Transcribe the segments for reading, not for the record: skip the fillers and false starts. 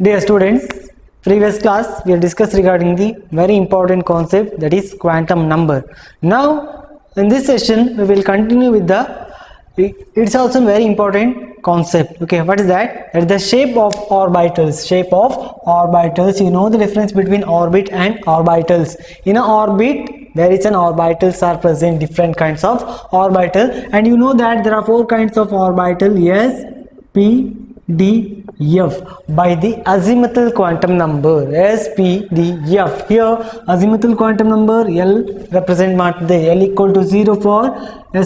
Dear students, previous class we have discussed regarding the very important concept, that is quantum number. Now in this session we will continue with it's also a very important concept. Okay, what is that? That is the shape of orbitals. Shape of orbitals. You know the difference between orbit and orbitals. In an orbit there is an orbitals are present, different kinds of orbital, and you know that there are four kinds of orbital: S, P, D, F by the azimuthal quantum number S, P, D, F. Here azimuthal quantum number L represent ಮಾಡ್ತದೆ. L equal to 0 for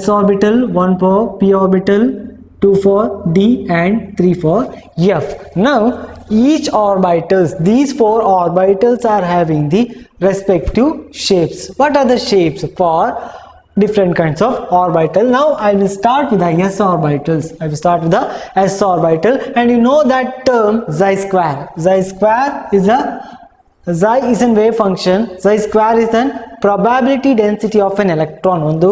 S orbital, 1 for P orbital, 2 for D and 3 for F. Now each orbitals, these four orbitals are having the respective shapes. What are the shapes for different kinds of orbital? Now I will start with the S orbitals. I will start with the S orbital, and you know that term xi square. Xi square is xi is a wave function. Xi square is an probability density of an electron. ಒಂದು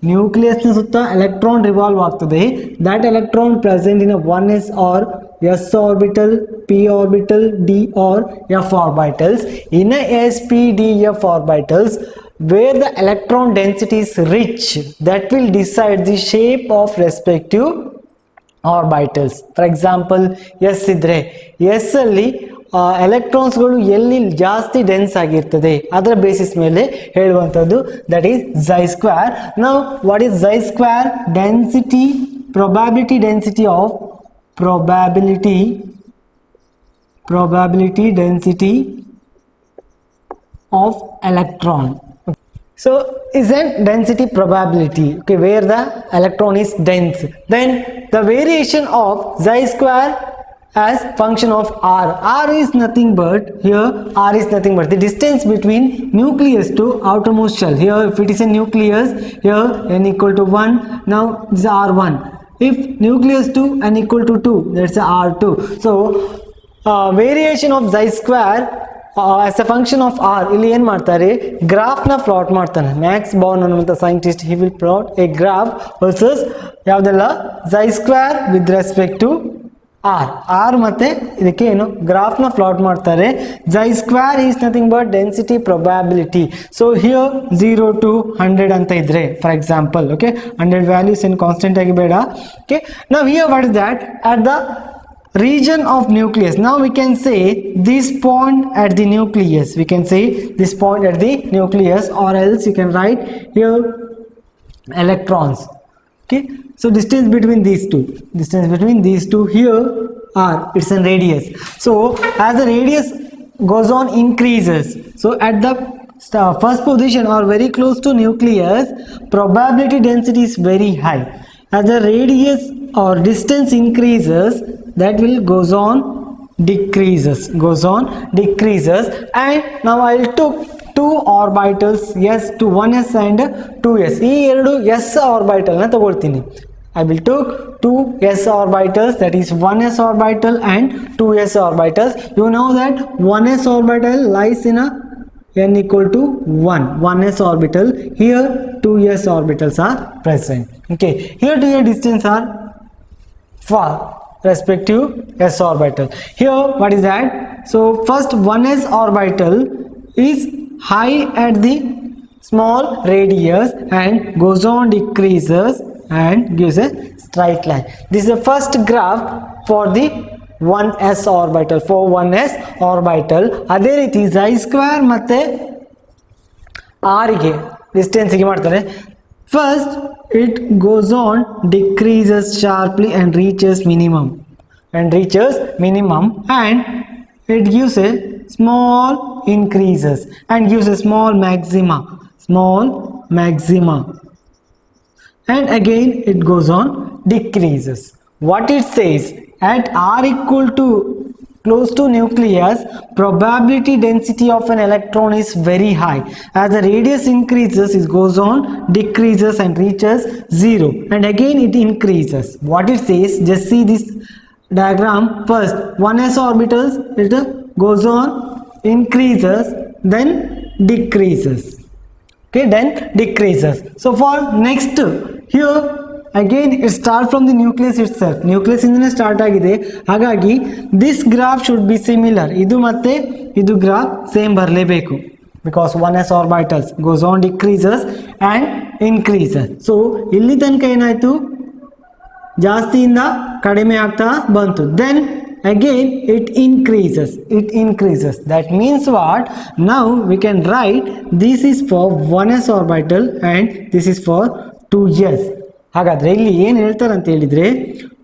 nucleus ನ ಸುತ್ತ electron revolve ಆಗ್ತದೆ. That electron present in a 1s or S orbital, P orbital, D or F orbitals. In a S, P, D, F orbitals, where the electron density is rich, that will decide the shape of respective orbitals. For example, S ಇದ್ರೆ S ಅಲ್ಲಿ ಎಲೆಕ್ಟ್ರಾನ್ಸ್ಗಳು ಎಲ್ಲಿ ಜಾಸ್ತಿ dense ಆಗಿರ್ತದೆ ಅದರ basis ಮೇಲೆ ಹೇಳುವಂಥದ್ದು, that is xi square. Now what is xi square? Density, probability density of electron. So is a density probability, okay, where the electron is dense. Then the variation of xi square as function of r. R is nothing but, here r is nothing but the distance between nucleus to outermost shell. Here if it is a nucleus, here n equal to 1, now this is r1. If nucleus to n equal to 2, that's r2. So variation of xi square as a function of r, ಇಲ್ಲಿ ಏನು ಮಾಡ್ತಾರೆ, ಗ್ರಾಫ್ನ plot ಮಾಡ್ತಾನೆ. Max Born ಅನ್ನುವಂಥ scientist, he will plot a graph versus ಯಾವುದೆಲ್ಲ xi square with respect to r ಮತ್ತೆ ಇದಕ್ಕೆ ಏನು ಗ್ರಾಫ್ನ plot ಮಾಡ್ತಾರೆ. xi square is nothing but density probability. So here 0 to 100 ಅಂತ ಇದ್ರೆ, for example, okay, 100 values ಏನು ಕಾನ್ಸ್ಟೆಂಟ್ ಆಗಿ ಬೇಡ. Okay, now here what is that? At the region of nucleus, now we can say this point at the nucleus, we can say this point at the nucleus, or else you can write here electrons. Okay, so distance between these two, here r, it's a radius. So as the radius goes on increases, so at the first position or very close to nucleus, probability density is very high. As the radius or distance increases, that will goes on decreases, and now I'll took two orbitals, s to 1s and 2s. ಈ ಎರಡು s orbital ನ ತಗೊಳ್ತೀನಿ. I will took two s orbitals, that is 1s orbital and 2s orbitals. You know that 1s orbital lies in a n equal to 1s orbital. Here 2s orbitals are present. Okay, here to here distance are far respective s orbital. Here what is that? So first 1s orbital is high at the small radius and goes on decreases and gives a straight line. This is the first graph for the 1s orbital. For 1s orbital ಅದೇ ರೀತಿ xi square ಮತ್ತೆ r ಗೆ distance ಗೆ ಮಾಡ್ತಾರೆ. First it goes on decreases sharply and reaches minimum, and it gives a small increases and gives a small maxima, and again it goes on decreases. What it says, at r equal to close to nucleus, probability density of an electron is very high. As the radius increases, it goes on decreases and reaches 0, and again it increases. What it says, just see this diagram. First 1s orbitals, it goes on increases, then decreases. Okay, then decreases. So for next, here again it start from the nucleus itself. Nucleus ಇಂದನೇ start ಆಗಿದೆ. ಹಾಗಾಗಿ this graph should be similar. ಇದು ಮತ್ತೆ ಇದು graph same ಬರಲೇಬೇಕು, because 1s orbitals goes on decreases and increases. So ಇಲ್ಲಿ ತನಕ ಏನಾಯ್ತು, ಜಾಸ್ತಿಯಿಂದ ಕಡಿಮೆ ಆಗ್ತಾ ಬಂತು. Then again it increases. That means what? Now we can write this is for 1s orbital and this is for 2s. ಹಾಗಾದ್ರೆ ಇಲ್ಲಿ ಏನು ಹೇಳ್ತಾರೆ ಅಂತ ಹೇಳಿದ್ರೆ,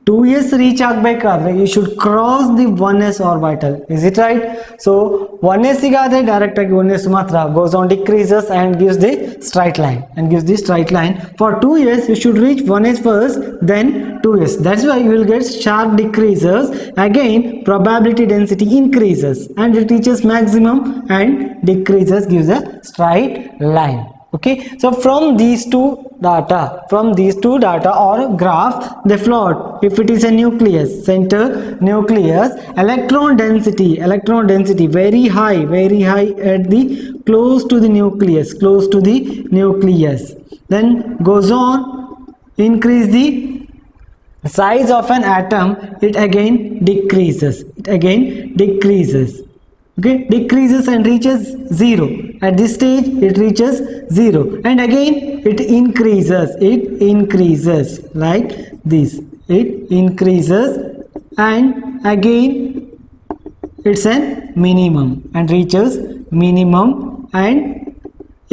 2s ರೀಚ್ ಆಗಬೇಕಾದ್ರೆ you should cross the 1s orbital. Is it right? So 1s ಗಾದ್ರೆ direct ಆಗಿ 1s ಮಾತ್ರ goes on decreases and gives the straight line. For 2s you should reach 1s first, then 2s. That's why you will get sharp decreases. Again probability density increases and it reaches maximum and decreases, gives a straight line. Okay, so from these two data or graph, they plot if it is a nucleus, center nucleus, electron density very high at the close to the nucleus, then goes on increase the size of an atom, it again decreases. Okay, decreases and reaches 0. At this stage it reaches 0 and again it increases like this. It increases and again it's a minimum and reaches minimum, and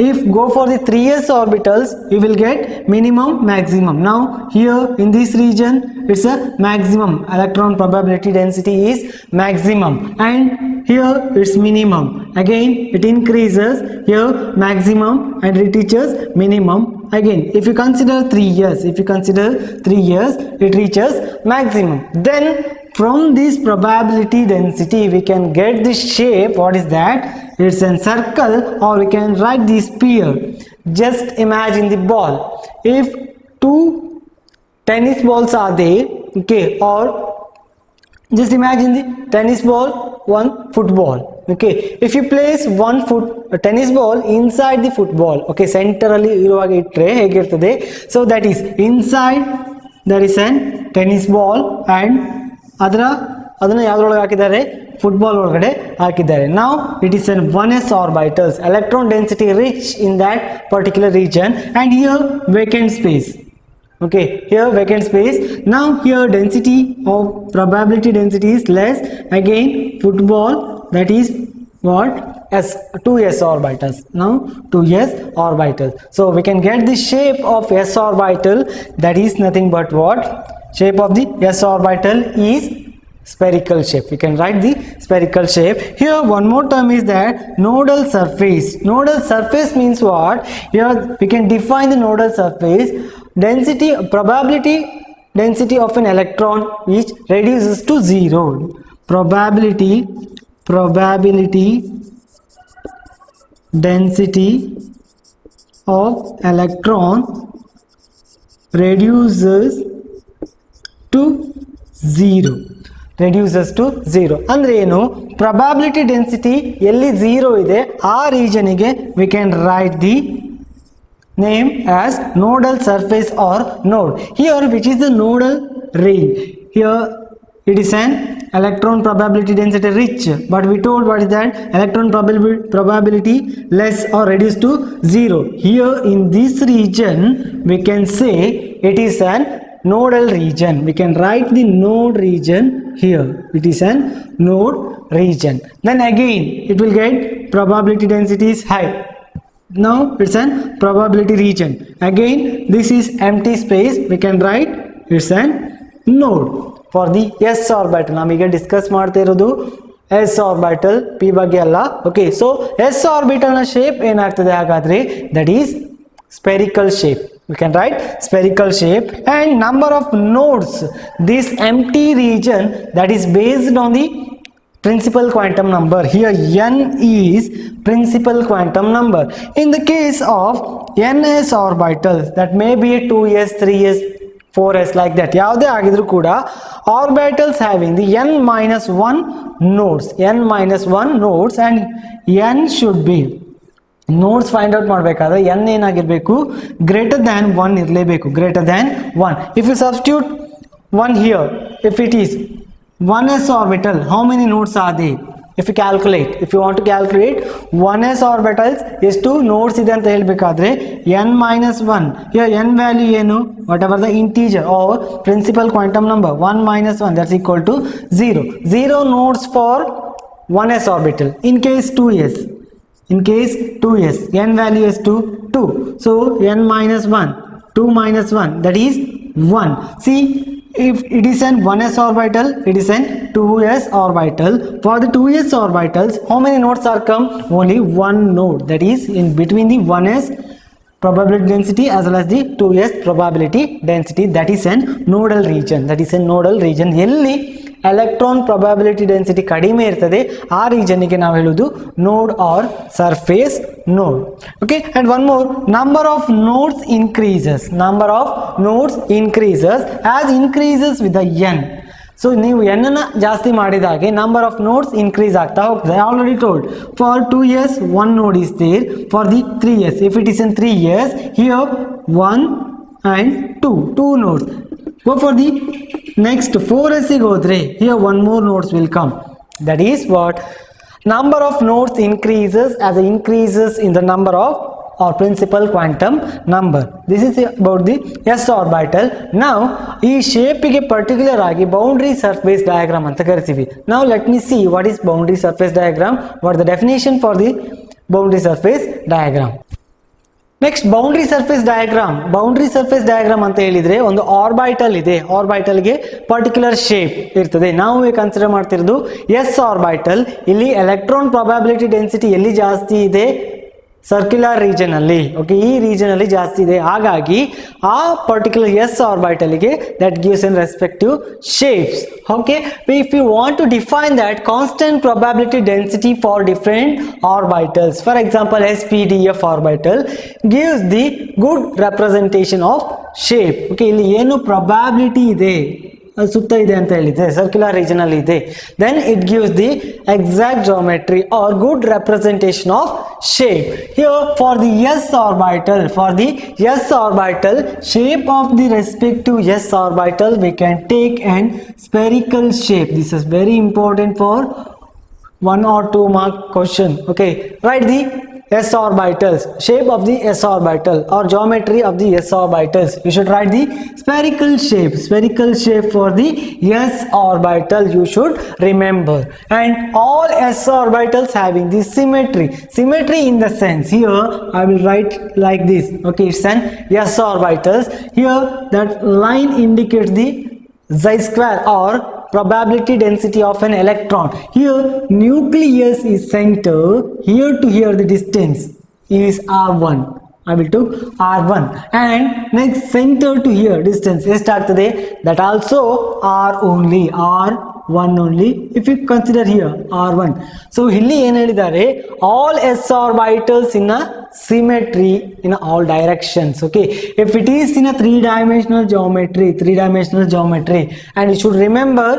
if go for the 3s orbitals you will get minimum maximum. Now here in this region it's a maximum, electron probability density is maximum, and here it's minimum. Again it increases, here maximum and it reaches minimum. Again if you consider 3 years it reaches maximum. Then from this probability density we can get the shape. What is that? It's a circle, or we can write the sphere. Just imagine the ball. If 2 tennis balls are there, okay, or just imagine the tennis ball, 1 football. Okay, if you place a tennis ball inside the football, okay, centrally ಇರುವಾಗ ಇಟ್ಟರೆ ಹೇಗಿರ್ತದೆ? So that is inside there is an tennis ball and ಅದನ್ನ ಯಾವ್ದ್ರೊಳಗೆ ಹಾಕಿದ್ದಾರೆ? Football ಒಳಗಡೆ ಹಾಕಿದ್ದಾರೆ. Now it is an 1s orbitals, electron density rich in that particular region, and here vacant space. Okay, here vacant space. Now here density of probability density is less. Again football, that is what? 2s orbitals. Now 2s orbitals. So we can get the shape of s orbital, that is nothing but what? Shape of the s orbital is spherical shape. We can write the spherical shape. Here one more term is that nodal surface. Nodal surface means what? Here we can define the nodal surface. Probability density of an electron which reduces to 0. Probability density of electron reduces to 0. ಅಂದ್ರೆ ಏನು? probability density ಎಲ್ಲಿ 0 ಇದೆ ಆ region ಗೆ we can write the name as nodal surface or node. Here which is the nodal range? Here it is an electron probability density rich, but we told what is that? Electron probability less or reduced to 0. Here in this region we can say it is an nodal region. We can write the node region here. It is an node region. Then again it will get probability density is high. Now it's an probability region. Again this is empty space. We can write it's an node. For the s orbital ನಾವೀಗ discuss ಮಾಡ್ತಾ ಇರೋದು s orbital, p ಬಗ್ಗೆ ಅಲ್ಲ. Okay, so s orbital ನ shape ಏನಾಗ್ತದೆ ಹಾಗಾದ್ರೆ? That is spherical shape. We can write spherical shape. And number of nodes, this empty region, that is based on the principal quantum number. Here n is principal quantum number. In the case of ns orbitals, that may be 2s, 3s, 4s, like that, ಯಾವುದೇ ಆಗಿದ್ರು ಕೂಡ orbitals having the n-1 nodes, and n should be nodes find out ಮಾಡಬೇಕಾದ್ರೆ n ಏನಾಗಿರಬೇಕು greater than 1 ಇರಲೇಬೇಕು, greater than 1. If you substitute 1 here, if it is 1s orbital, how many nodes are there? If you calculate, if you want to calculate 1s orbitals, ಎಷ್ಟು nodes ಇದೆ ಅಂತ ಹೇಳಬೇಕಾದ್ರೆ n minus 1, here n value ಏನು, whatever the integer or principal quantum number, 1 minus 1, that's equal to 0. 0 nodes for 1s orbital. In case 2s, in case 2s, n value is 2, so n minus 1, 2 minus 1, that is 1. See, if it is an 1s orbital, it is an 2s orbital. For the 2s orbitals, how many nodes are come? Only one node, that is in between the 1s probability density as well as the 2s probability density. That is an nodal region, that is a nodal region. ಎಲ್ಲಿ electron probability density ಕಡಿಮೆ ಇರ್ತದೆ ಆ ರೀಜನ್ಗೆ ನಾವು ಹೇಳುವುದು ನೋಡ್ R surface ನೋಡ್. Okay, and one more, number of notes increases, number of notes increases as increases with the N. So ನೀವು N ಅನ್ನ ಜಾಸ್ತಿ ಮಾಡಿದಾಗೆ ನಂಬರ್ ಆಫ್ ನೋಡ್ಸ್ ಇನ್ಕ್ರೀಸ್ ಆಗ್ತಾ ಹೋಗ್ತದೆ. I already told for 2 years 1 node is there, for the 3 years, if it is in 3 years, here 1 and 2 nodes. Go for the next 4s ಗೆ ಹೋದ್ರೆ here one more nodes will come. That is what number of nodes increases as it increases in the number of or principal quantum number. This is about the s orbital. Now ಈ shape ಗೆ particular ಆಗಿ boundary surface diagram ಅಂತ ಕರಿತೀವಿ. Now let me see what is boundary surface diagram, what is the definition for the boundary surface diagram. Next boundary surface diagram. Boundary surface diagram ಅಂತ ಹೇಳಿದ್ರೆ ಒಂದು orbital ಇದೆ, ಆರ್ಬೈಟಲ್ಗೆ particular shape ಇರ್ತದೆ. ನಾವು consider ಮಾಡ್ತಿರೋದು S orbital. ಇಲ್ಲಿ electron probability density ಎಲ್ಲಿ ಜಾಸ್ತಿ ಇದೆ, ಸರ್ಕ್ಯುಲರ್ ರೀಜನ್ ಅಲ್ಲಿ. ಓಕೆ, ಈ ರೀಜನ್ ಅಲ್ಲಿ ಜಾಸ್ತಿ ಇದೆ, ಹಾಗಾಗಿ ಆ ಪರ್ಟಿಕ್ಯುಲರ್ ಎಸ್ ಆರ್ಬೈಟಲ್ಗೆ that gives in respective shapes. Okay, if you want to define that constant probability density for different orbitals, for example SPDF orbital gives the good representation of shape. Okay, ಇಲ್ಲಿ ಏನು probability ಇದೆ ಸುತ್ತ ಇದೆ ಅಂತ ಹೇಳಿದೆ, circular region ಅಲ್ಲಿ ಇದೆ, then it gives the exact geometry or good representation of shape. Here for the s orbital, for the s orbital, shape of the respective s orbital we can take an spherical shape. This is very important for 1 or 2 mark question. Okay, write the s orbitals, shape of the s orbital or geometry of the s orbitals. You should write the spherical shape, spherical shape for the s orbital you should remember. And all s orbitals having the symmetry, symmetry in the sense, here I will write like this. Okay, it's an s orbitals. Here that line indicates the chi square or probability density of an electron. Here nucleus is center, here to here the distance is r1. I will took r1 and next center to here distance ಎಷ್ಟಾಗ್ತದೆ, that also r only, r1 only if you consider here r1. So ಇಲ್ಲಿ ಏನು ಹೇಳಿದ್ದಾರೆ, all s orbitals in a symmetry in all directions. Okay, if it is in a three-dimensional geometry, and you should remember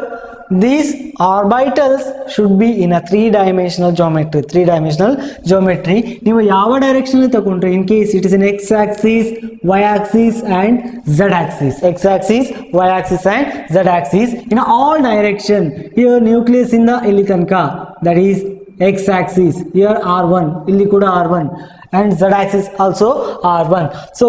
these orbitals should be in a three-dimensional geometry. ನೀವು ಯಾವ direction ಅಲ್ಲಿ ತಗೊಂಡ್ರೆ, in case it is in x axis, y axis and z axis, x axis, y axis and z axis in all direction. Here nucleus ಇಂದ ಇಲ್ಲಿ ತನಕ, that is x axis, here r1, ಇಲ್ಲಿ ಕೂಡ r1 and z axis also r1. So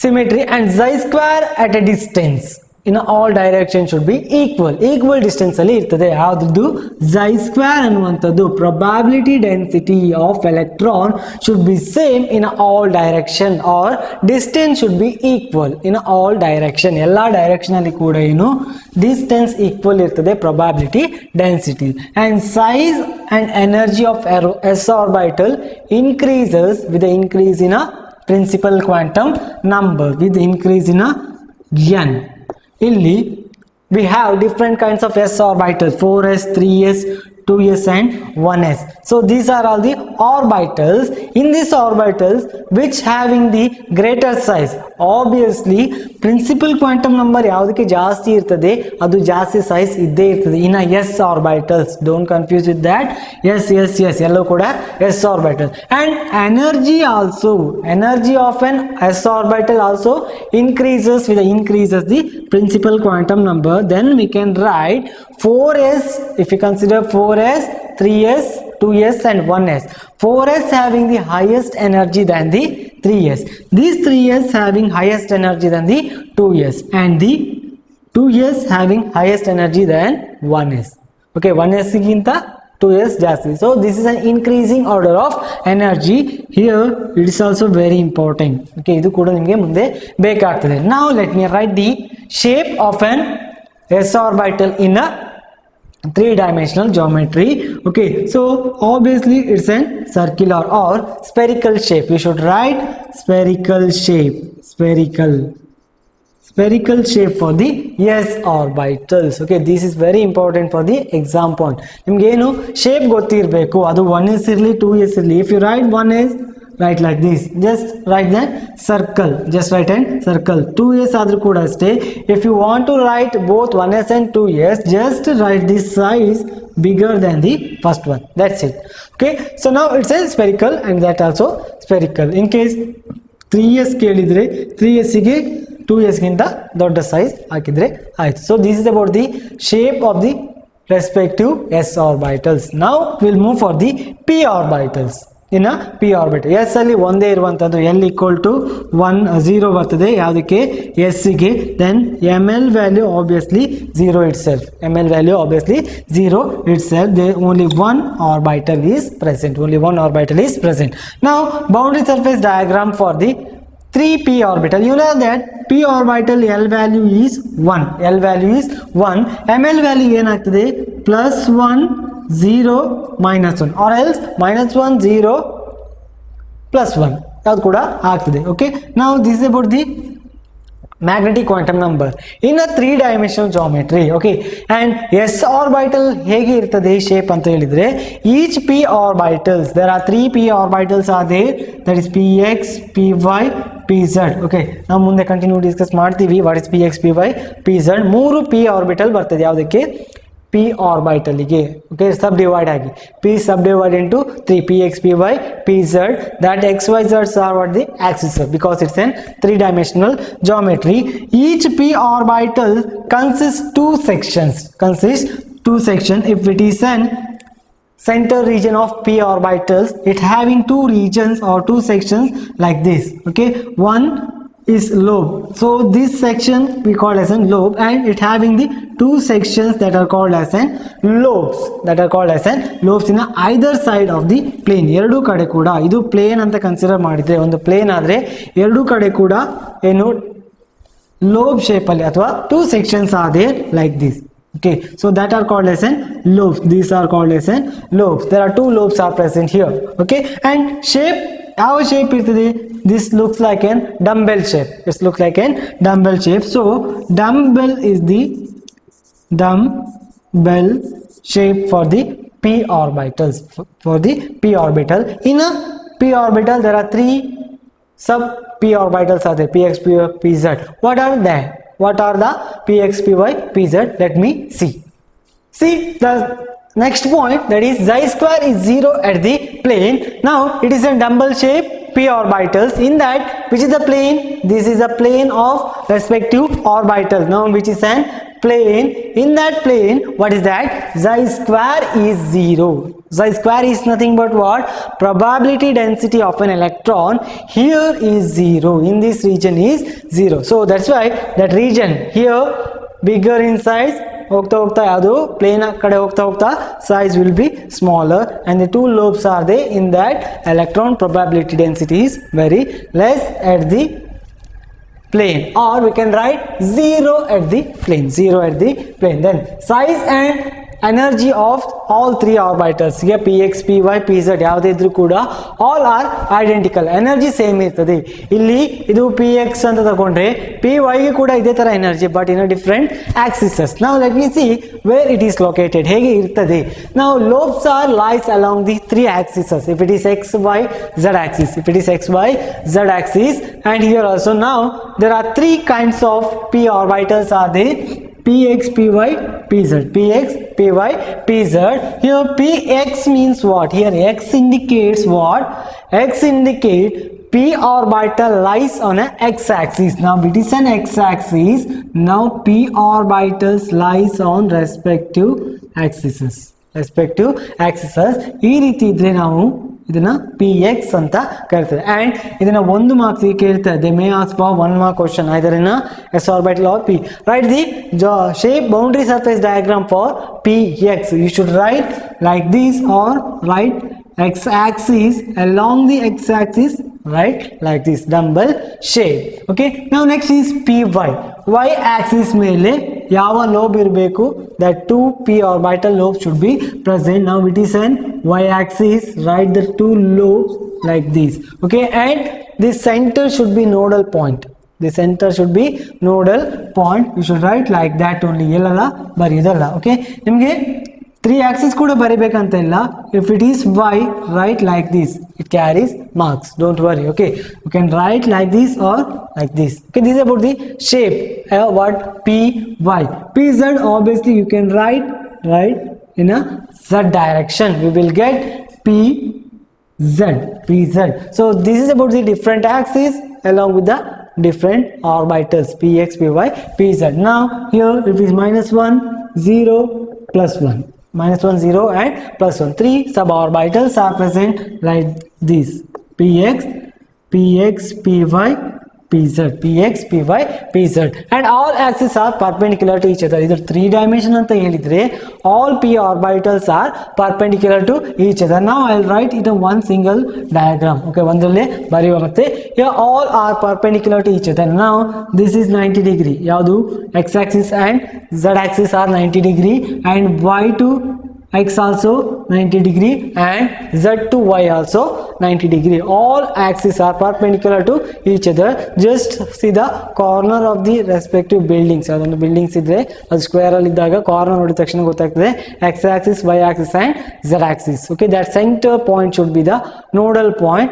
symmetry and chi square at a distance in all direction should be equal distance ಅಲ್ಲಿ ಇರ್ತದೆ. ಯಾವುದು chi square ಅನ್ನುವಂಥದ್ದು probability density of electron should be same in all direction or distance should be equal in all direction. ಎಲ್ಲಾ direction ಅಲ್ಲಿ ಕೂಡ ಏನು distance equal ಇರ್ತದೆ probability density. And size and energy of s orbital increases with the increase in a principal quantum number, with the increase in a n. ಇಲ್ಲಿ we have different kinds of s orbitals, 4s, 3s, 2s and 1s. So these are all the orbitals. In these orbitals which having the greater size, obviously principal quantum number ಯಾವುದಕ್ಕೆ ಜಾಸ್ತಿ ಇರ್ತದೆ ಅದು ಜಾಸ್ತಿ size ಇದ್ದೇ ಇರ್ತದೆ. ಇನ್ನ s orbitals, don't confuse with that. yes ಎಲ್ಲೋ ಕೂಡ s orbital. And energy of an s orbital also increases with the increases the principal quantum number. Then we can write 4s, if you consider 4s, 3s, 2s and 1s. 4s having the highest energy than the 3s. These 3s having highest energy than the 2s, and the 2s having highest energy than 1s. Okay, 1s ginta 2s ಜಾಸ್ತಿ. So this is an increasing order of energy. Here it is also very important. Okay, ಇದು ಕೂಡ ನಿಮಗೆ ಮುಂದೆ ಬೇಕಾಗ್ತದೆ. Now let me write the shape of an s orbital in a three-dimensional geometry. Okay, so obviously it's a circular or spherical shape. We should write spherical shape, spherical shape for the s orbitals. Okay, this is very important for the exam point. ನಿಮಗೆ ಏನು shape ಗೊತ್ತಿರಬೇಕು, ಅದು 1s ಇರಲಿ 2s ಇರಲಿ. If you write 1s, write like this, just write that circle, just write an circle. 2s ಆದ್ರೂ ಕೂಡ ಅಷ್ಟೇ, if you want to write both 1s and 2s, just write this size bigger than the first one, that's it. Okay, so now it's a spherical and that also spherical. In case 3s ಕೇಳಿದ್ರೆ 3s ಗೆ 2s ಗಿಂತ ದೊಡ್ಡ size ಹಾಕಿದ್ರೆ ಆಯ್ತು. So this is about the shape of the respective s orbitals. Now we'll move for the p orbitals. ಇನ್ನು p orbital, s ಅಲ್ಲಿ ಒಂದೇ ಇರುವಂತದ್ದು l equal to 0 ಬರ್ತದೆ ಯಾವುದಕ್ಕೆ s ಗೆ. then ml value obviously 0 itself, ml value obviously 0 itself. there only one orbital is present, Now boundary surface diagram for the 3p orbital. You know that p orbital l value is 1, ml value ಏನಾಗ್ತದೆ +1 0 -1 or else -1 0 +1 ಯಾವುದು ಕೂಡ ಆಗ್ತದೆ. Okay, now this is about the magnetic quantum number in a three-dimensional geometry. Okay, and s orbital ಹೇಗೆ ಇರ್ತದೆ shape ಅಂತ ಹೇಳಿದ್ರೆ, each p orbitals, there are 3 p orbitals are there, that is px, py, pz. Okay, ನಾವು ಮುಂದೆ continue discuss ಮಾಡ್ತೀವಿ what is px, py, pz. 3 p orbital ಬರ್ತದೆ ಯಾವುದಕ್ಕೆ p orbital ಗೆ. Okay, subdivide ಆಗಿ p subdivide into 3, px, py, pz. that x, y, z are what the axis because it's an three-dimensional geometry. Each p orbital consists two sections. If it is an center region of p orbitals, it having two regions or two sections like this. Okay, one is lobe, so this section we call as a lobe, and it having the two sections that are called as an lobes, in either side of the plane. ಎರಡು ಕಡೆ ಕೂಡ ಇದು plane ಅಂತ consider ಮಾಡಿದ್ರೆ, ಒಂದು plane ಆದ್ರೆ ಎರಡು ಕಡೆ ಕೂಡ ಏನು ಲೋಬ್ ಶೇಪ್ ಅಲ್ಲಿ ಅಥವಾ two sections are there like this. Okay, so that are called as an lobes, these are called as an lobes. There are two lobes are present here. Okay, and shape, ಯಾವ shape ಇರ್ತದೆ, this looks like an dumbbell shape, so dumbbell is the dumbbell shape for the p orbitals. In a p orbital there are 3 sub p orbitals are there, px, py, pz. What are the px, py, pz? Let me see the next point, that is xi square is 0 at the plane. Now it is a dumbbell shape p orbitals. In that, which is the plane? This is a plane of respective orbitals. Now which is an plane? In that plane, what is that? Xi square is 0. Xi square is nothing but what? Probability density of an electron here is 0. In this region is 0. So that's why that region here bigger in size, ಹೋಗ್ತಾ ಹೋಗ್ತಾ ಯಾವುದು plane ಕಡೆ ಹೋಗ್ತಾ size will be smaller, and the two lobes are there. In that, electron probability density is very less at the plane, or we can write 0 at the plane. Then size and energy of all three orbitals. Here px, py, pz ಯಾವುದೇ ಇದ್ರೂ ಕೂಡ all are identical. Energy same ಇರ್ತದೆ. ಇಲ್ಲಿ ಇದು px ಅಂತ ತಗೊಂಡ್ರೆ py ಗೆ ಕೂಡ ಇದೇ ತರ energy but in different axises. Now let me see where it is located. ಹೇಗೆ ಇರ್ತದೆ? Now lobes are lies along the three axes. If it is x, y, z axis. If it is x, y, z axis, and here also now there are three kinds of p orbitals are there. Px, Py, Pz. Px, Py, Pz. Here Px means what? Here x indicates what? X indicates p orbital lies on an x-axis. Now it is an x-axis. Now p orbitals lies on respective axes. ಈ ರೀತಿ ಇದ್ರೆ ನಾವು ಇದನ್ನ px ಅಂತ ಕರಿತೇವೆ. And ಇದನ್ನ ಒಂದು marks ಕೇಳ್ತಾರೆ. They may ask for 1 mark question either in a s orbital or p. Write the shape boundary surface diagram for px. You should write like this or write x-axis along the x-axis, right, like this dumbbell shape. Okay, now next is py. Y axis ಮೇಲೆ ಯಾವ lobe ಇರಬೇಕು? that 2 p orbital lobes should be present. Now it is an y axis, write the two lobes like this. Okay, and this center should be nodal point. The center should be nodal point. You should write like that only. ಎಲ್ಲಲ್ಲ ಬರೆಯೋದಲ್ಲ. Okay, ನಿಮಗೆ 3 axis ಕೂಡ ಬರಿಬೇಕಂತ ಇಲ್ಲ. If it is y, write like this. It carries marks. Don't worry. Okay, you can write like this or like this. Okay, this is about the shape. What? Py. Pz obviously you can write in a z direction. We will get pz. So this is about the different axes along with the different orbitals px, py, pz. Now here it is -1, 0, +1. -1, 0 and +1. 3 suborbitals are present like this. px, py, pz. And all axes are perpendicular to each other. Either 3 dimension ಅಂತ ಹೇಳಿದ್ರೆ all p orbitals are perpendicular to each other. Now I'll write it in one single diagram. Okay, ಒಂದರಲ್ಲೇ ಬರೆಯುವ. ಮತ್ತೆ here all are perpendicular to each other. Now this is 90 degree. ಯಾವುದು? x axis and z axis are 90 degree and y to x also 90 degree and z to y also 90 degree. All axes are perpendicular to each other. Just see the corner of the respective buildings. ಅದೊಂದು buildings ಇದ್ರೆ ಅದು square ಅಲ್ಲಿ ಇದ್ದಾಗ corner ನೋಡಿದ ತಕ್ಷಣ ಗೊತ್ತಾಗ್ತದೆ x axis, y axis and z axis. Okay, that center point should be the nodal point.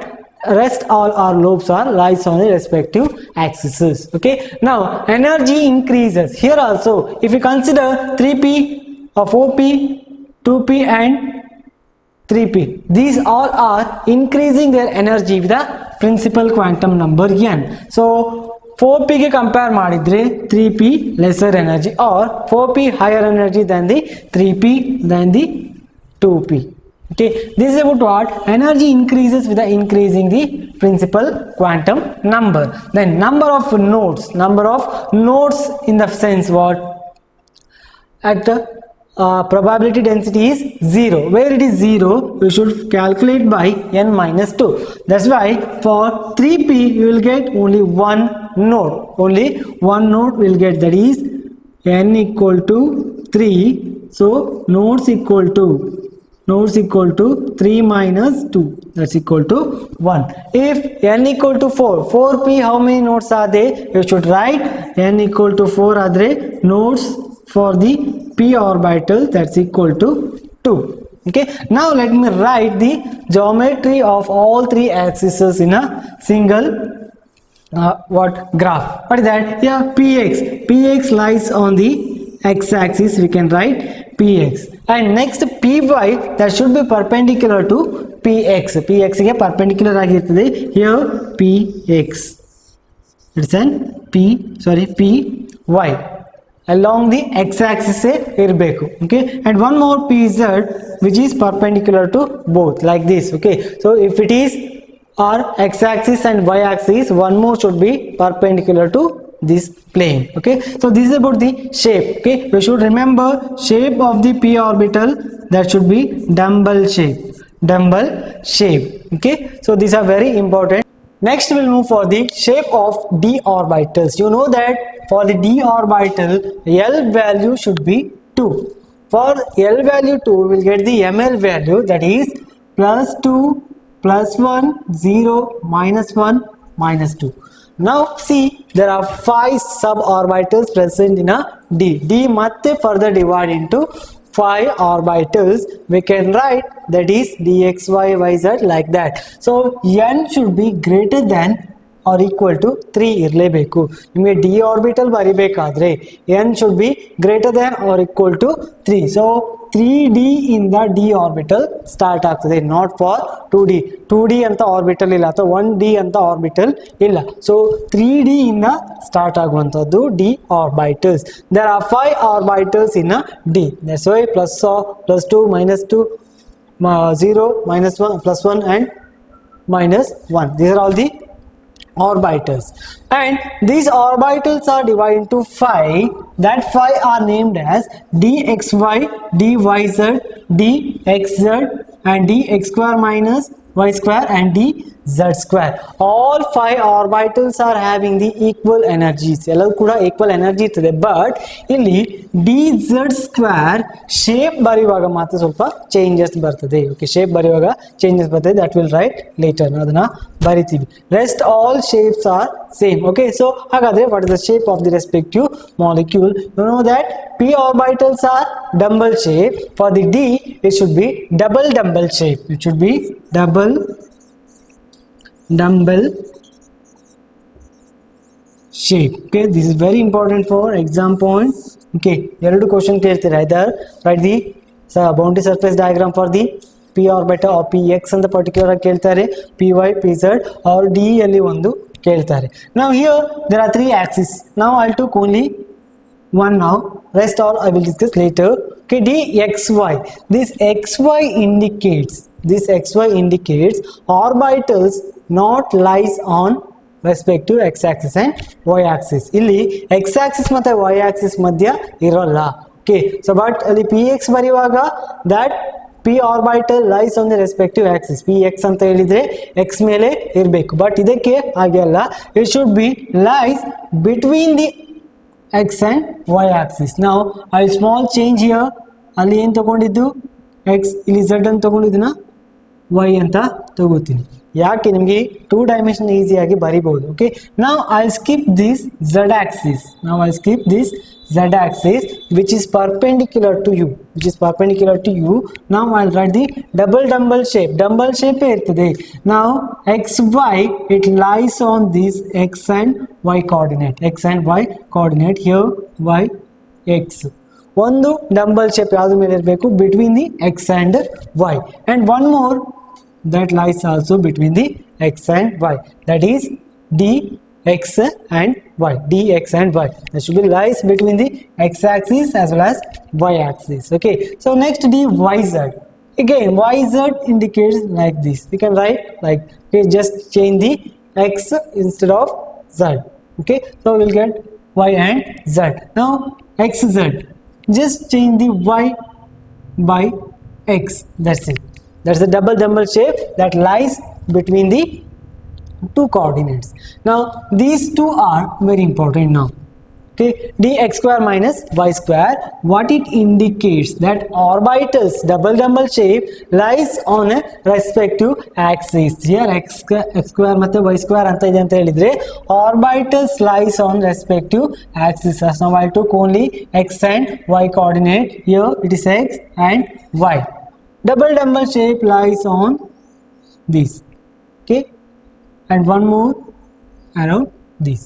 Rest all our lobes are lies on the respective axes. Okay, now energy increases here also. If you consider 3p or 4p, 2p and 3p, these all are increasing their energy with the principal quantum number n. So 4p ಗೆ compare ಮಾಡಿದ್ರೆ 3p lesser energy or 4p higher energy than the 3p than the 2p. Okay, this is about what? Energy increases with the increasing the principal quantum number. Then number of nodes in the sense what? At probability density is 0. Where it is 0, you should calculate by n minus 2. That's why for 3p you will get only one node. Only one node will get, that is n equal to 3. So nodes equal to 3 minus 2, that's equal to 1. If n equal to 4p, how many nodes are there? You should write n equal to 4 adre nodes for the p orbital, that's equal to 2. Okay, now let me write the geometry of all three axes in a single graph. What is that? Yeah, px lies on the x-axis. We can write px, and next py, that should be perpendicular to px ಗೆ perpendicular ಆಗಿರ್ತದೆ. Here px, it's an py along the x-axis ಇರಬೇಕು. Okay, and one more pz which is perpendicular to both like this. Okay, so if it is our x-axis and y-axis, one more should be perpendicular to this plane. Okay, so this is about the shape. Okay, you should remember shape of the p orbital, that should be dumbbell shape. Okay, so these are very important. Next we'll move for the shape of d orbitals. You know that for the d orbital L value should be 2. For L value 2, we will get the ml value, that is plus 2 plus 1 0 minus 1 minus 2. Now see, there are 5 suborbitals present in a D. D matte further divide into 5 orbitals. We can write that is dxy yz like that. So n should be greater than or equal to 3 ಇರಲೇಬೇಕು. ನಿಮಗೆ d orbital ಬರಿಬೇಕಾದ್ರೆ n should be greater than or equal to 3. So 3d ಇಂದ d orbital start ಆಗ್ತದೆ, not for 2d. 2d ಅಂತ orbital ಇಲ್ಲ ಅಥವಾ 1d ಅಂತ orbital ಇಲ್ಲ. So 3d ಇಂದ ಸ್ಟಾರ್ಟ್ ಆಗುವಂಥದ್ದು d orbitals. There are 5 orbitals in a d. That's why plus 2 minus 2 0 minus 1 plus 1 and minus 1. These are all the orbitals, and these orbitals are divided into 5. That 5 are named as dxy, dyz, dxz and dx square minus y square and dz square. All 5 orbitals are having the equal energies. ಎಲ್ಲವೂ ಕೂಡ equal energy ಇರ್ತದೆ. But ಇಲ್ಲಿ dz square shape ಬರೆಯುವಾಗ ಮಾತ್ರ ಸ್ವಲ್ಪ changes ಬರ್ತದೆ. Okay, shape ಬರೆಯುವಾಗ changes ಬರ್ತದೆ. ದಟ್ ವಿಲ್ ರೈಟ್ ಲೇಟರ್, ಅದನ್ನ ಬರಿತೀವಿ. Rest all shapes are same. Okay, so ಹಾಗಾದ್ರೆ what is the shape of the respective molecule? You know that p orbitals are dumbbell shape. For the d, it should be double dumbbell shape. It should be double dumbbell shape. Okay, this is very important for exam point. Okay, ಎರಡು question ಕೇಳ್ತೀರಾ. either write the boundary surface diagram for the p orbital or px ಅಂತ particular ಆಗಿ ಕೇಳ್ತಾರೆ, py, pz or d ಅಲ್ಲಿ ಒಂದು ಕೇಳ್ತಾರೆ. Now here there are 3 axes. Now I'll took only one now, rest all I will discuss later. Okay, dxy, this xy indicates orbitals not lies on respective x axis and y axis. ಇಲ್ಲಿ x axis ಮತ್ತೆ y axis ಮಧ್ಯ ಇರೋಲ್ಲ. Okay, so but ಅಲ್ಲಿ px ಬರೆಯುವಾಗ that p orbital lies on the respective axis. px ಅಂತ ಹೇಳಿದ್ರೆ x ಮೇಲೆ ಇರಬೇಕು, ಬಟ್ ಇದಕ್ಕೆ ಹಾಗೆ ಅಲ್ಲ. it should be lies between the x and y axis. Now I small change here. ಅಲ್ಲಿ ಏನು ತಗೊಂಡಿದ್ದು x, ಇಲ್ಲಿ z ಅಂತ ತಗೊಂಡಿದ್ದನ್ನ y ಅಂತ ತಗೋತೀನಿ. ಯಾಕೆ ನಿಮಗೆ 2 dimension ಈಸಿಯಾಗಿ ಬರಿಬಹುದು. Okay, now I'll skip this z axis. Z axis which is perpendicular to you. Now I'll write the double dumbbell shape. Dumbbell shape ಇರ್ತದೆ. Now xy, it lies on this x and y coordinate. Here y x. ಒಂದು dumbbell shape ಯಾವ್ದು ಮೇಲೆ ಇರಬೇಕು? Between the x and y. And one more that lies also between the x and y. That is dx and y. That should be lies between the x axis as well as y axis. Okay, so next dyz. Again yz indicates like this. We can write like, okay, just change the x instead of z. Okay, so we'll get y and z. Now xz, just change the y by x. That's it. That's the double dumbbell shape that lies between the 2 coordinates. Now these 2 are very important now. Okay, dx square minus y square, what it indicates? That orbitals, double dumbbell shape, lies on a respective axis. Here x square ಮತ್ತೆ y square ಅಂತ ಇದೆ ಅಂತ ಹೇಳಿದ್ರೆ orbitals lies on respective axis. Now I took only x and y coordinate. Here it is x and y. Double dumbbell shape lies on this. Okay, and one more around this.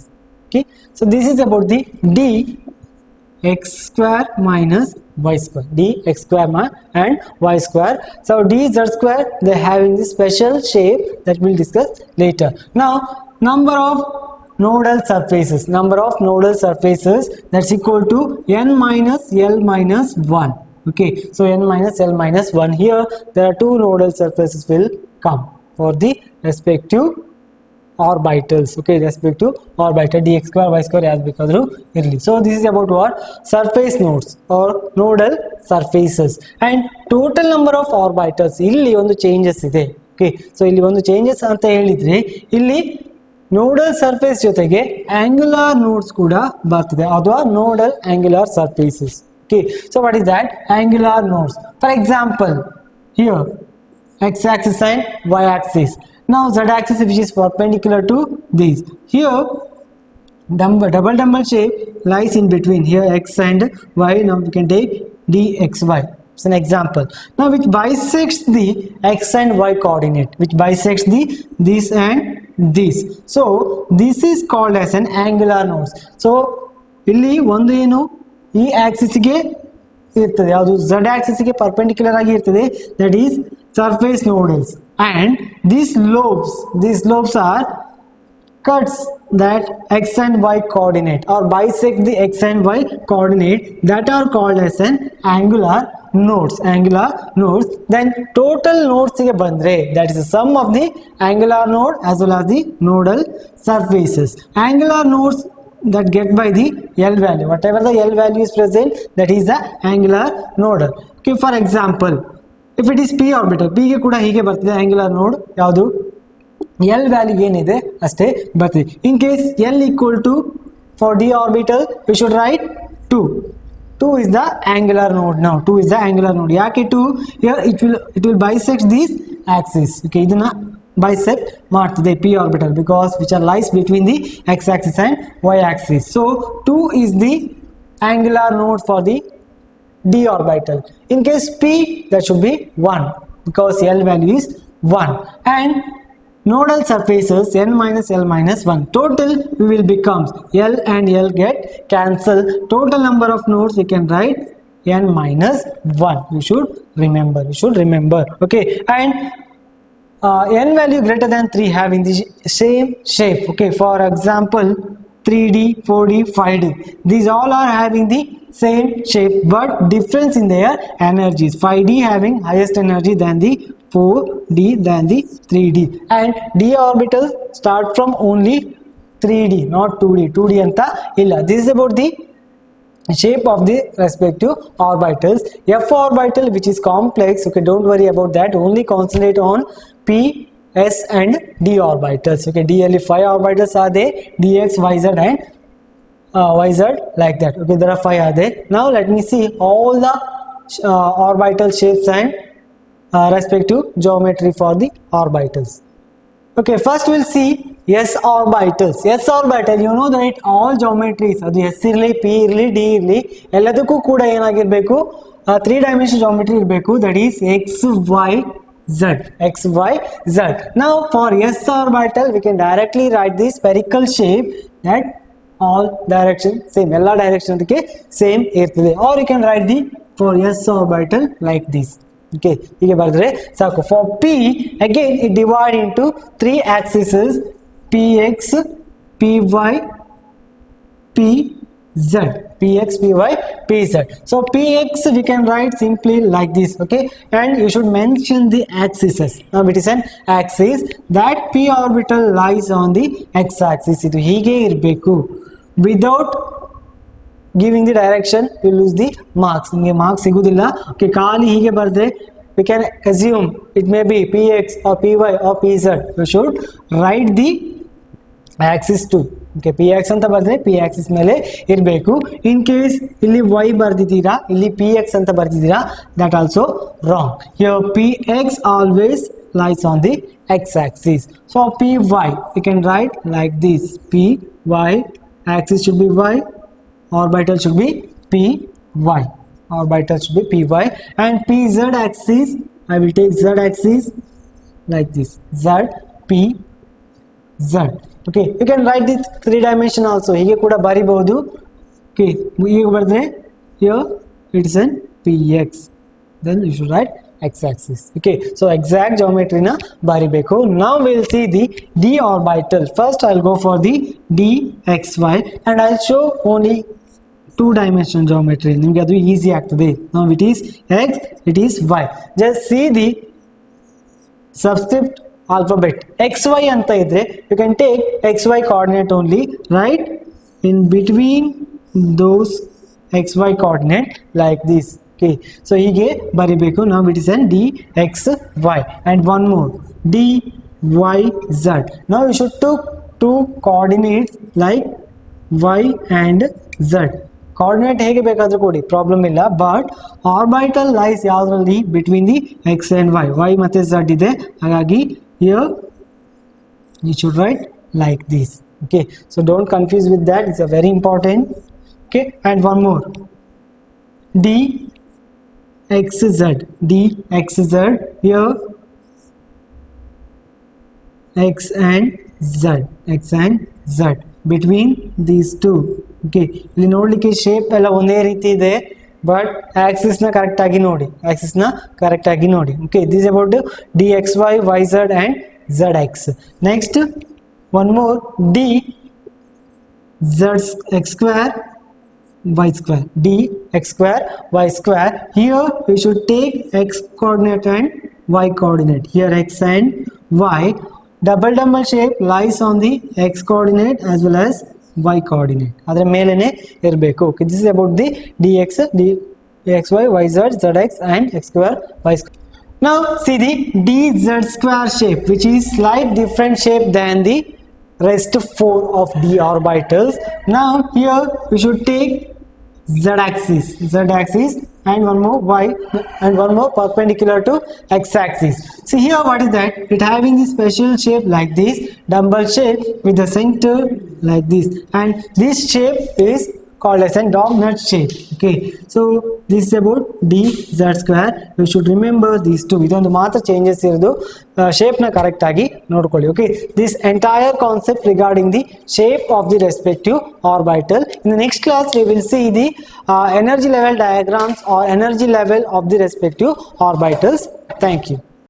Okay, so this is about the dx square minus y square, dx square and y square. So dz square, they having this special shape that we'll discuss later. Now number of nodal surfaces, that's equal to n minus l minus 1. Okay, so n minus l minus 1. Here there are 2 nodal surfaces will come for the respective orbitals. Okay, respective orbital dx square y square as ಬೇಕಾದರೂ ಇರಲಿ. So this is about what? Surface nodes or nodal surfaces. And total number of orbitals, ಇಲ್ಲಿ ಒಂದು changes ಇದೆ. Okay, so ಇಲ್ಲಿ ಒಂದು changes ಅಂತ ಹೇಳಿದ್ರೆ ಇಲ್ಲಿ nodal surface ಜೊತೆಗೆ angular nodes ಕೂಡ ಬರ್ತದೆ, ಅಥವಾ nodal angular surfaces. Okay, so what is that? Angular nodes. For example, here x-axis and y-axis. Now z-axis which is perpendicular to these. Here double dumbbell shape lies in between. Here x and y. Now we can take dxy. It's an example. Now which bisects the x and y coordinate. Which bisects the this and this. So this is called as an angular nodes. So ಇಲ್ಲಿ ಒಂದು ಏನು ಈ ಆಕ್ಸಿಸ್ಗೆ ಇರ್ತದೆ, ಯಾವುದು z ಆಕ್ಸಿಸ್ಗೆ perpendicular ಆಗಿ ಇರ್ತದೆ, that is surface nodules. And these lobes are cuts that x and y coordinate or bisect the x and y coordinate, that are called as an angular nodes. Then total nodes ge bandre, that is the sum of the angular node as well as the nodal surfaces. Angular nodes that get by the L value, whatever the L value is present, that is the angular nodal. Okay, for example, if it is p orbital, p ಗೆ ಕೂಡ ಹೀಗೆ ಬರ್ತದೆ angular node, ಯಾವುದು L value ಏನಿದೆ ಅಷ್ಟೇ ಬರ್ತದೆ. In case L equal to, for d orbital we should write 2 is the angular node. Now 2 is the angular node. ಯಾಕೆ 2? Here it will bisect these axis. Okay, ಇದನ್ನ bisect ಮಾಡ್ತದೆ p orbital because which are lies between the x axis and y axis. So 2 is the angular node for the d orbital. In case p, that should be 1 because L value is 1. And nodal surfaces n minus L minus 1. Total will becomes L and L get cancelled. Total number of nodes we can write n minus 1. You should remember. Okay, and n value greater than 3 having the same shape. Okay, for example 3D, 4D, 5D, these all are having the same shape but difference in their energies. 5D having highest energy than the 4D than the 3D, and d orbitals start from only 3D, not 2D anta illa. This is about the shape of the respective orbitals. F orbital, which is complex, okay, don't worry about that, only concentrate on p, s and d orbitals. Okay, DL 5 orbitals are there, dx, yz and yz like that. Okay, there are 5 are there. Now let me see all the orbital shapes and respective geometry for the orbitals. Okay, first we'll see s orbitals. S orbital, you know that all geometries, adu s irli, p irli, d irli, elladukku kuda enagirbeku 3 dimensional geometry irbeku, that is x y z. Now for s orbital we can directly write the spherical shape that all direction same, ella direction adike same irtade, or you can write the for s orbital like this. Okay, hige bardre saku. For p, again it divide into 3 axes, px, py, pz. Px, py, pz. So px we can write simply like this. Okay, and you should mention the axes. Now it is an axis that p orbital lies on the x axis. Idu hige irbeku. Without giving the direction you lose the marks. Ninge marks sigudilla. Okay, kali hige bardre we can assume it may be px or py or pz. You should write the axis too. Okay, px anta bardre p axis mele irbeku. In case illi y bardidira, illi px anta bardidira, that also wrong. Here px always lies on the x axis. So py you can write like this. Py axis should be y, orbital should be py, orbital should be py, and pz axis I will take z axis like this, z, p, z. Okay, you can write the 3 dimension also, hige kuda baribodu. Okay, hige bardre here it is an px, then you should write x axis. Okay, so exact geometry na baribeku. Now we'll see the d orbital. First I'll go for the dxy and I'll show only 2 dimensional geometry. Nimge adu easy agtade. Now it is x, it is y. Just see the subscript alphabet xy anta idre, you can take xy coordinate only, right in between those xy coordinate like this. Okay, so hige baribeku. Now it is an dxy, and one more dyz. Now you should take 2 coordinates like y and z. coordinate ಹೇಗೆ ಬೇಕಾದರೂ ಕೊಡಿ, problem ಇಲ್ಲ. But orbital lies ಯಾವುದರಲ್ಲಿ, between the X and Y, Y ಮತ್ತು Z ಇದೆ. ಹಾಗಾಗಿ here you should write like this. Okay, so don't confuse with that, it's a very important. Okay, and one more, dxz, dxz, here x and z between these two. Okay, ಇಲ್ಲಿ ನೋಡಲಿಕ್ಕೆ shape ಎಲ್ಲ ಒಂದೇ ರೀತಿ ಇದೆ, but Axis ನ correct ಆಗಿ ನೋಡಿ, Axis ನ ಕರೆಕ್ಟ್ ಆಗಿ ನೋಡಿ. Okay, this about dxy, yz and zx. Next, one more, d z x square y square, d x square y square. Here we should take x coordinate and y coordinate. Here x and y, double shape lies on the x coordinate as well as y coordinate. ಅದರ ಮೇಲೇನೆ ಇರಬೇಕು. Okay, this is about the dx, dxy, yz, zx and x square y square. Now see the dz square shape, which is slight different shape than the rest 4 of d orbitals. Now here we should take z axis and one more y and one more perpendicular to x axis. See here, what is that? It having the special shape like this, dumbbell shape with the center like this, and this shape is called as a dog nut shape. Okay, so this is about dz square. You should remember these two. ಇದೊಂದು ಮಾತ್ರ changes ಇರೋದು, shape ನ correct ಆಗಿ ನೋಡ್ಕೊಳ್ಳಿ. Okay, this entire concept regarding the shape of the respective orbital. In the next class we will see the energy level diagrams or energy level of the respective orbitals. Thank you.